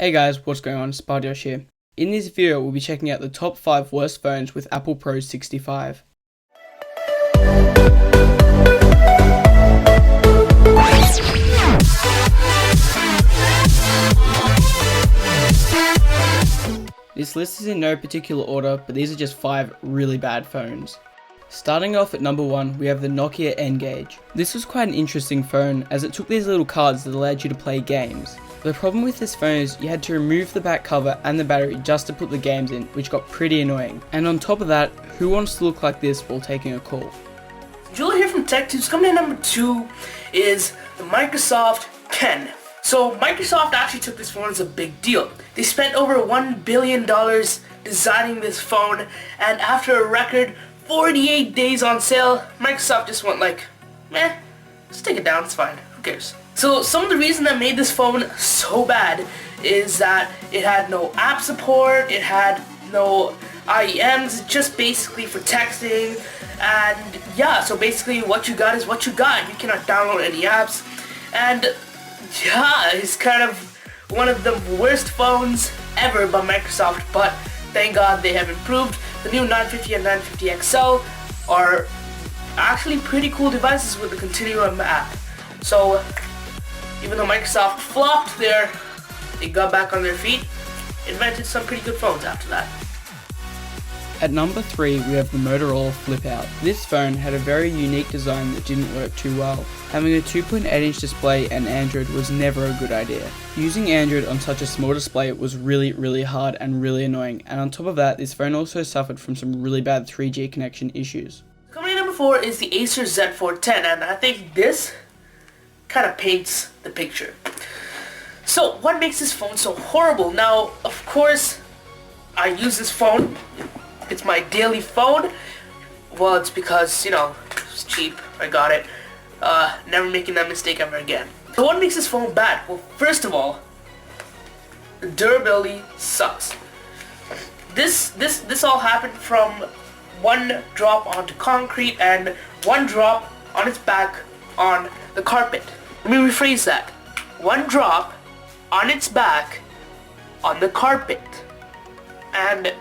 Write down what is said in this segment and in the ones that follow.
Hey guys, what's going on? Spartiosh here. In this video, we'll be checking out the top 5 worst phones with Apple Pro 65. This list is in no particular order, but these are just 5 really bad phones. Starting off at number 1, we have the Nokia Ngage. This was quite an interesting phone as it took these little cards that allowed you to play games. The problem with this phone is you had to remove the back cover and the battery just to put the games in, which got pretty annoying. And on top of that, who wants to look like this while taking a call? Julia here from TechTubes. Coming in number 2 is the Microsoft Ken. So Microsoft actually took this phone as a big deal. They spent over $1 billion designing this phone, and after a record 48 days on sale, Microsoft just went like, meh, just take it down, it's fine, who cares? So some of the reason that made this phone so bad is that it had no app support, it had no IEMs, just basically for texting, and yeah, so basically what you got is what you got. You cannot download any apps, and yeah, it's kind of one of the worst phones ever by Microsoft, but thank God they have improved. The new 950 and 950 XL are actually pretty cool devices with the Continuum app. So even though Microsoft flopped there, they got back on their feet, invented some pretty good phones after that. At number 3, we have the Motorola Flip Out. This phone had a very unique design that didn't work too well. Having a 2.8-inch display and Android was never a good idea. Using Android on such a small display was really hard and really annoying, and on top of that, this phone also suffered from some really bad 3G connection issues. Coming in number 4 is the Acer Z410, and I think this kind of paints the picture. So what makes this phone so horrible? Now, of course, I use this phone. It's my daily phone. Well, it's because, you know, it's cheap. I got it. Never making that mistake ever again. So what makes this phone bad? Well, first of all, the durability sucks. This all happened from one drop onto concrete and one drop on its back on the carpet. Let me rephrase that. One drop on its back on the carpet. And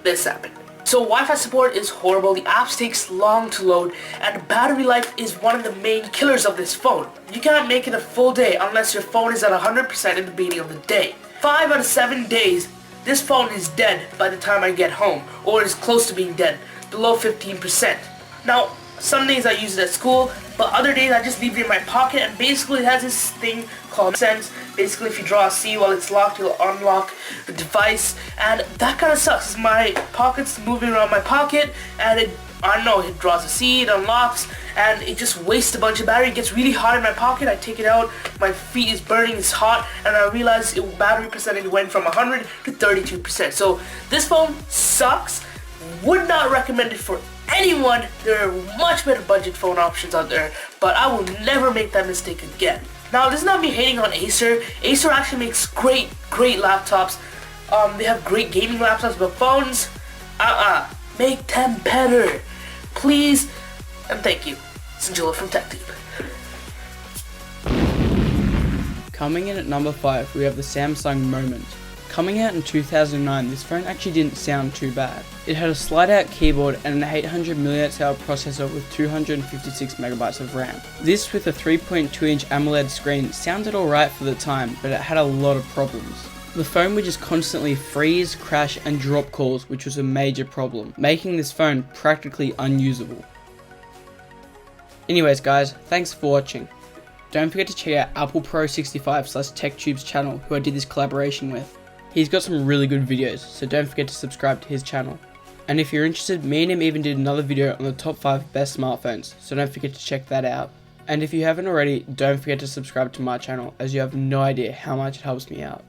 this happened. So Wi-Fi support is horrible, the apps takes long to load, and battery life is one of the main killers of this phone. You cannot make it a full day unless your phone is at 100% in the beginning of the day. 5 out of 7 days, this phone is dead by the time I get home, or is close to being dead, below 15%. Now, some days I use it at school, but other days I just leave it in my pocket, and basically it has this thing called Sense. Basically, if you draw a C while it's locked, it'll unlock the device, and that kind of sucks. My pocket's moving around my pocket, and it draws a C, it unlocks, and it just wastes a bunch of battery. It gets really hot in my pocket, I take it out, my feet is burning, it's hot, and I realize battery percentage went from 100 to 32%. So this phone sucks. Would not recommend it for anyone. There are much better budget phone options out there, but I will never make that mistake again. Now, this is not me hating on Acer. Acer actually makes great laptops. They have great gaming laptops, but phones, make them better, please, and thank you. It's Angela from TechTube. Coming in at number 5, we have the Samsung Moment. Coming out in 2009, this phone actually didn't sound too bad. It had a slide-out keyboard and an 800 mAh processor with 256 MB of RAM. This with a 3.2-inch AMOLED screen sounded alright for the time, but it had a lot of problems. The phone would just constantly freeze, crash, and drop calls, which was a major problem, making this phone practically unusable. Anyways guys, thanks for watching. Don't forget to check out Apple Pro 65/TechTube's channel, who I did this collaboration with. He's got some really good videos, so don't forget to subscribe to his channel. And if you're interested, me and him even did another video on the top 5 best smartphones, so don't forget to check that out. And if you haven't already, don't forget to subscribe to my channel, as you have no idea how much it helps me out.